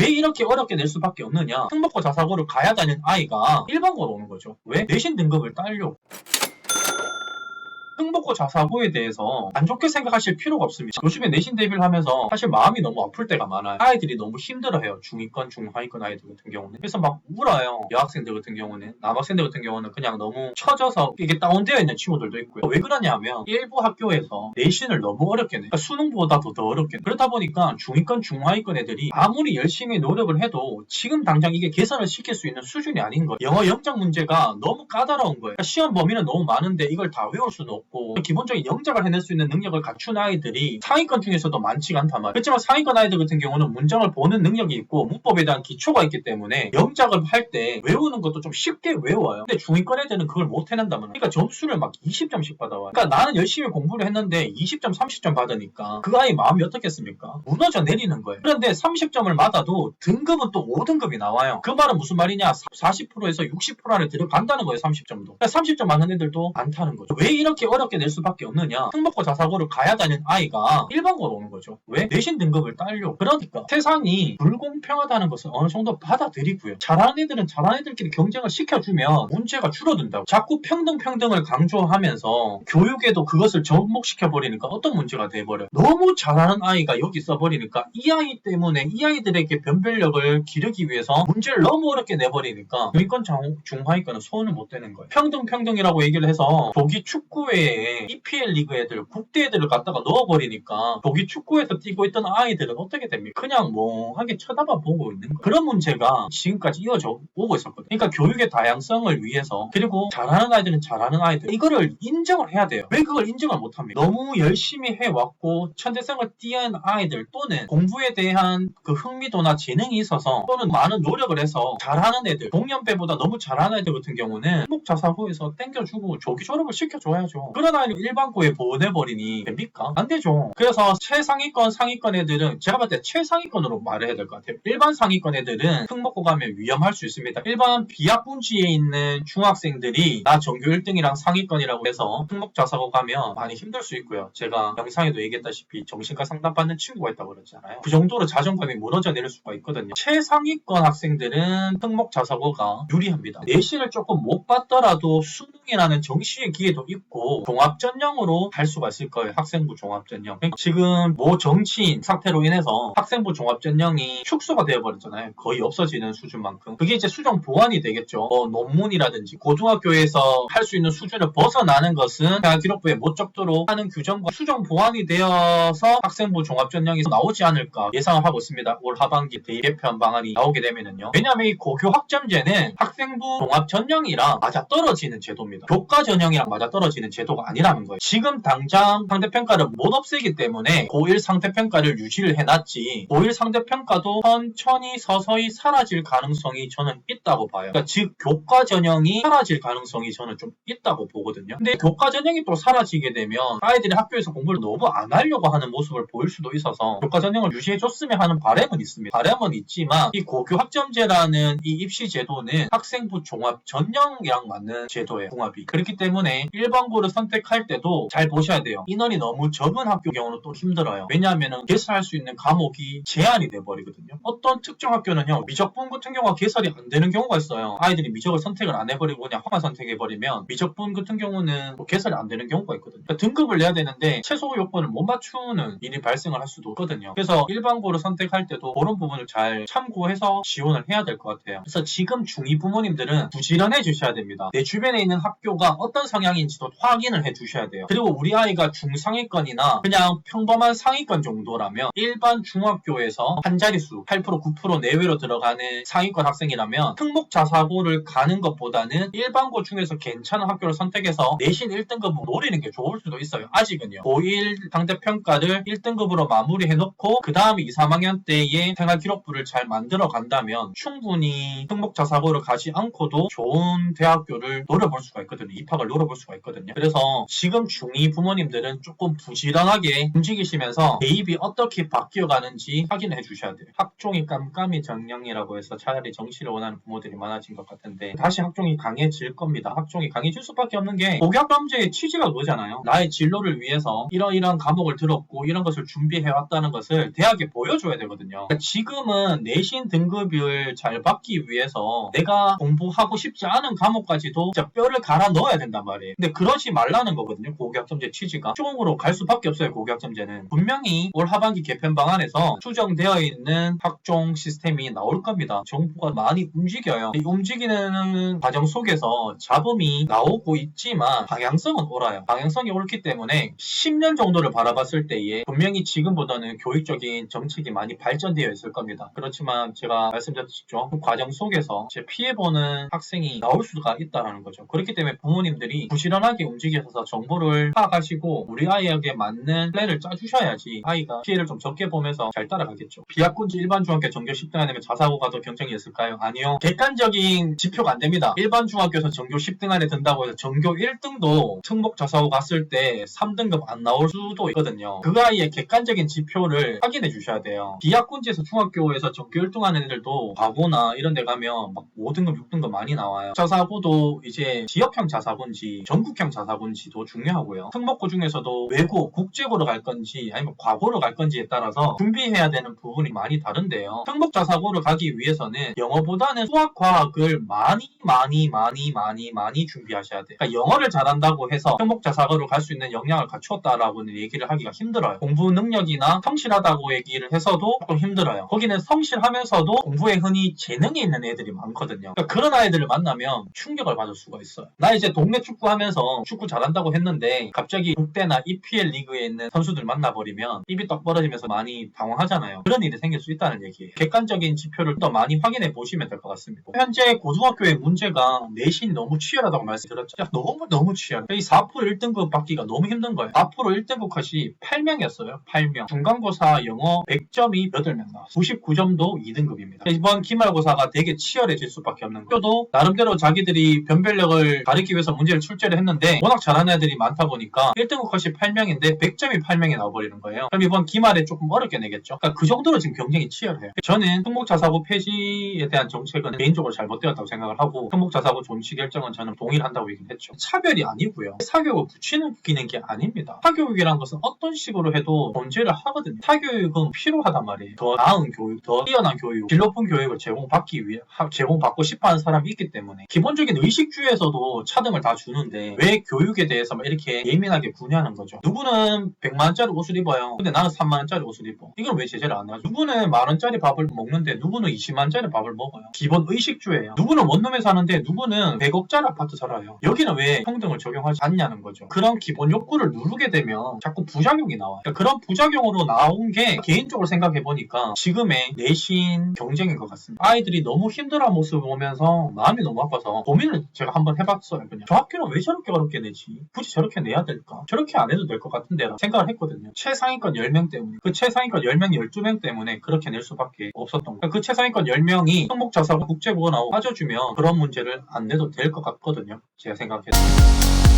왜 이렇게 어렵게 낼 수밖에 없느냐? 특목고 자사고를 가야 되는 아이가 일반고로 오는 거죠. 왜? 내신 등급을 따려고. 특목고 자사고에 대해서 안 좋게 생각하실 필요가 없습니다. 요즘에 내신 대비를 하면서 사실 마음이 너무 아플 때가 많아요. 아이들이 너무 힘들어해요. 중위권, 중하위권 아이들 같은 경우는. 그래서 막 울어요. 여학생들 같은 경우는. 남학생들 같은 경우는 그냥 너무 처져서 이게 다운되어 있는 친구들도 있고요. 왜 그러냐면 일부 학교에서 내신을 너무 어렵게 내. 그러니까 수능보다도 더 어렵게 내. 그렇다 보니까 중위권, 중하위권 애들이 아무리 열심히 노력을 해도 지금 당장 이게 개선을 시킬 수 있는 수준이 아닌 거예요. 영어 영작 문제가 너무 까다로운 거예요. 그러니까 시험 범위는 너무 많은데 이걸 다 외울 수는 없고 기본적인 영작을 해낼 수 있는 능력을 갖춘 아이들이 상위권 중에서도 많지가 않단 말이에요. 그렇지만 상위권 아이들 같은 경우는 문장을 보는 능력이 있고 문법에 대한 기초가 있기 때문에 영작을 할 때 외우는 것도 좀 쉽게 외워요. 근데 중위권 애들은 그걸 못 해낸단 말이에요. 그러니까 점수를 막 20점씩 받아와요. 그러니까 나는 열심히 공부를 했는데 20점, 30점 받으니까 그 아이 마음이 어떻겠습니까? 무너져 내리는 거예요. 그런데 30점을 맞아도 등급은 또 5등급이 나와요. 그 말은 무슨 말이냐? 40%에서 60% 안에 들어간다는 거예요. 30점도. 그러니까 30점 맞는 애들도 많다는 거죠. 왜 이렇게 어렵게 낼 수밖에 없느냐? 특목고 자사고를 가야 되는 아이가 일반고로 오는 거죠. 왜? 내신 등급을 따려고. 그러니까 세상이 불공평하다는 것을 어느 정도 받아들이고요. 잘하는 애들은 잘하는 애들끼리 경쟁을 시켜주면 문제가 줄어든다고. 자꾸 평등을 강조하면서 교육에도 그것을 접목시켜버리니까 어떤 문제가 돼버려요. 너무 잘하는 아이가 여기 써버리니까 이 아이 때문에 이 아이들에게 변별력을 기르기 위해서 문제를 너무 어렵게 내버리니까 중위권, 중하위권은 소원을 못 되는 거예요. 평등이라고 얘기를 해서 독일 축구회에 EPL 리그 애들, 국대 애들을 갖다가 넣어버리니까 독일 축구에서 뛰고 있던 아이들은 어떻게 됩니까? 그냥 멍하게 쳐다봐 보고 있는 거예요. 그런 문제가 지금까지 이어져 오고 있었거든요. 그러니까 교육의 다양성을 위해서 그리고 잘하는 아이들은 잘하는 아이들 이거를 인정을 해야 돼요. 왜 그걸 인정을 못합니까? 너무 열심히 해왔고 천재성을 띄운 아이들 또는 공부에 대한 그 흥미도나 재능이 있어서 또는 많은 노력을 해서 잘하는 애들 동년배보다 너무 잘하는 애들 같은 경우는 특목자사고에서 땡겨주고 조기 졸업을 시켜줘야죠. 그런 아이를 일반고에 보내버리니 됩니까? 안 되죠. 그래서 최상위권 상위권 애들은 제가 봤을 때 최상위권으로 말을 해야 될 것 같아요. 일반 상위권 애들은 특목고 가면 위험할 수 있습니다. 일반 비학분지에 있는 중학생들이 나 전교 1등이랑 상위권이라고 해서 특목자사고 가면 많이 힘들 수 있고요. 제가 영상에도 얘기했다시피 정신과 상담받는 친구가 있다고 그랬잖아요. 그 정도로 자존감이 무너져 내릴 수가 있거든요. 최상위권 학생들은 특목자사고가 유리합니다. 내신을 조금 못 받더라도 수능이라는 정시의 기회도 있고 종합전형으로 할 수가 있을 거예요. 학생부 종합전형. 그러니까 지금 모 정치인 사태로 인해서 학생부 종합전형이 축소가 되어버렸잖아요. 거의 없어지는 수준만큼. 그게 이제 수정 보완이 되겠죠. 논문이라든지 고등학교에서 할 수 있는 수준을 벗어나는 것은 대학기록부에 못 적도록 하는 규정과 수정 보완이 되어서 학생부 종합전형이 나오지 않을까 예상을 하고 있습니다. 올 하반기 대개편 방안이 나오게 되면은요. 왜냐하면 이 고교 학점제는 학생부 종합전형이랑 맞아떨어지는 제도입니다. 교과전형이랑 맞아떨어지는 제도가 아니라는 거예요. 지금 당장 상대평가를 못 없애기 때문에 고1 상대평가를 유지를 해놨지 고1 상대평가도 천천히 서서히 사라질 가능성이 저는 있다고 봐요. 그러니까 즉 교과전형이 사라질 가능성이 저는 좀 있다고 보거든요. 근데 교과전형이 또 사라지게 되면 아이들이 학교에서 공부를 너무 안 하려고 하는 모습을 보일 수도 있어서 교과전형을 유지해줬으면 하는 바람은 있습니다. 바람은 있지만 이 고교 학점제라는 이 입시 제도는 학생부 종합 전형이랑 맞는 제도예요. 궁합이. 그렇기 때문에 일반고를 선택할 때도 잘 보셔야 돼요. 인원이 너무 적은 학교 경우는 또 힘들어요. 왜냐하면 개설할 수 있는 과목이 제한이 돼버리거든요. 어떤 특정 학교는요. 미적분 같은 경우가 개설이 안 되는 경우가 있어요. 아이들이 미적을 선택을 안 해버리고 그냥 화만 선택해버리면 미적분 같은 경우는 개설이 안 되는 경우가 있거든요. 그러니까 등급을 내야 되는데 최소 요건을 못 맞추는 일이 발생을 할 수도 있거든요. 그래서 일반고를 선택할 때도 그런 부분을 잘 참고해서 지원을 해야 될 것 같아요. 그래서 지금 중2 부모님들은 부지런해 주셔야 됩니다. 내 주변에 있는 학교가 어떤 성향인지도 확인을 해 주셔야 돼요. 그리고 우리 아이가 중상위권이나 그냥 평범한 상위권 정도라면 일반 중학교에서 한 자릿수 8%, 9% 내외로 들어가는 상위권 학생이라면 특목자사고를 가는 것보다는 일반고 중에서 괜찮은 학교를 선택해서 내신 1등급을 노리는 게 좋을 수도 있어요. 아직은요. 고1 상대평가를 1등급으로 마무리해놓고 그 다음에 2, 3학년 때에 생활기록부를 잘 만들어 간다면 충분히 특목자사고를 가지 않고도 좋은 대학교를 노려볼 수가 있거든요. 입학을 노려볼 수가 있거든요. 그래서 지금 중2 부모님들은 조금 부지런하게 움직이시면서 대입이 어떻게 바뀌어가는지 확인해 주셔야 돼요. 학종이 깜깜이 정령이라고 해서 차라리 정시를 원하는 부모들이 많아진 것 같은데 다시 학종이 강해질 겁니다. 학종이 강해질 수밖에 없는 게 복약검제의 취지가 그거잖아요. 나의 진로를 위해서 이런 과목을 들었고 이런 것을 준비해왔다는 것을 대학에 보여줘야 되거든요. 그러니까 지금은 내신 등급을 잘 받기 위해서 내가 공부하고 싶지 않은 과목까지도 진짜 뼈를 갈아 넣어야 된단 말이에요. 근데 그러지 말라는 거거든요. 고교학점제 취지가. 쪽으로 갈 수밖에 없어요. 고교학점제는. 분명히 올 하반기 개편 방안에서 수정되어 있는 학종 시스템이 나올 겁니다. 정부가 많이 움직여요. 이 움직이는 과정 속에서 잡음이 나오고 있지만 방향성은 옳아요. 방향성이 옳기 때문에 10년 정도를 바라봤을 때에 분명히 지금보다는 교육적인 정책이 많이 발전되어 있을 겁니다. 그렇지만 제가 말씀드렸죠. 그 과정 속에서 제 피해보는 학생이 나올 수가 있다는 거죠. 그렇기 때문에 부모님들이 부지런하게 움직여서 정보를 파악하시고 우리 아이에게 맞는 플랜을 짜주셔야지 아이가 피해를 좀 적게 보면서 잘 따라가겠죠. 비학군지 일반 중학교 전교 10등 안에 자사고가 더 경쟁이 있을까요? 아니요. 객관적인 지표가 안 됩니다. 일반 중학교에서 전교 10등 안에 든다고 해서 전교 1등도 특목 자사고 갔을 때 3등급 안 나올 수도 있거든요. 그 아이의 객관적인 지표를 확인해 주셔야 돼요. 비학군지에서 중학교에서 전교 1등 하는 애들도 과고나 이런 데 가면 막 5등급, 6등급 많이 나와요. 자사고도 이제 지역형 자사고인지 전국형 자사고인지도 중요하고요. 특목고 중에서도 외고, 국제고로 갈 건지 아니면 과고로 갈 건지에 따라서 준비해야 되는 부분이 많이 다른데요. 특목 자사고를 가기 위해서는 영어보다는 수학, 과학을 많이 준비하셔야 돼요. 그러니까 영어를 잘한다고 해서 특목 자사고로 갈 수 있는 역량을 갖추었다라고는 얘기를 하기가 힘들어요. 공부 능력이나 성실하다고 얘기를 해서도 조금 힘들어요. 거기는 성실하면서도 공부에 흔히 재능이 있는 애들이 많거든요. 그러니까 그런 아이들을 만나면 충격을 받을 수가 있어요. 나 이제 동네 축구 하면서 축구 잘한다고 했는데 갑자기 국대나 EPL 리그에 있는 선수들 만나버리면 입이 떡 벌어지면서 많이 당황하잖아요. 그런 일이 생길 수 있다는 얘기예요. 객관적인 지표를 더 많이 확인해 보시면 될 것 같습니다. 현재 고등학교의 문제가 내신이 너무 치열하다고 말씀드렸죠. 너무 치열해. 이 4% 1등급 받기가 너무 힘든 거예요. 4% 1등급 컷이 8명이었어요. 8명. 중간고사 영어 100점이 8명 나왔어요. 99점도 2등급입니다. 이번 기말고사가 되게 치열해질 수밖에 없는 거예요. 또 나름대로 자기들이 변별력을 가리기 위해서 문제를 출제를 했는데 워낙 잘하는 애들이 많다 보니까 1등급 컷이 8명인데 100점이 8명이 나와버리는 거예요. 그럼 이번 기말에 조금 어렵게 내겠죠. 그러니까 그 정도로 지금 경쟁이 치열해요. 저는 특목자사고 폐지에 대한 정책은 개인적으로 잘못되었다고 생각을 하고 특목자사고 존치 결정은 저는 동의한다고 얘기를 했죠. 차별이 아니고요. 사교육을 붙이는 게 아닙니다. 사교육이란 것은 어떤 식으로 해도 존재를 하거든요. 사교육은 필요하단 말이에요. 더 나은 교육, 더 뛰어난 교육, 질 높은 교육을 제공받고 싶어하는 사람이 있기 때문에 기본적인 의식주에서도 차등을 다 주는데 왜 교육에 대해서 이렇게 예민하게 분야하는 거죠. 누구는 100만원짜리 옷을 입어요. 근데 나는 3만원짜리 옷을 입어. 이걸 왜 제재를 안 하죠? 누구는 만원짜리 밥을 먹는데 누구는 20만원짜리 밥을 먹어요. 기본 의식주예요. 누구는 원룸에 사는데 누구는 100억짜리 아파트 살아요. 여기는 왜 평등을 적용하지 않냐는 거죠. 그런 기본 욕구를 누르게 되면 자꾸 부작용이 나와요. 그러니까 그런 부작용으로 나온 게 개인적으로 생각해보니까 지금의 내신 경쟁인 것 같습니다. 아이들이 너무 힘들어하는 모습을 보면서 마음이 너무 아파서 고민을 제가 한번 해봤어요. 그냥 저 학교는 왜 저렇게 어렵게 내지? 굳이 저렇게 내야 될까? 저렇게 안 해도 될 것 같은데 라고 생각을 했거든요. 최상위권 10명 때문에 그 최상위권 10명, 12명 때문에 그렇게 낼 수밖에 없었던 거예요. 그 최상위권 10명이 특목자사고 국제고가 나오고 빠져주면 그런 문제를 안 내도 될 것 같거든요. 제가 생각해서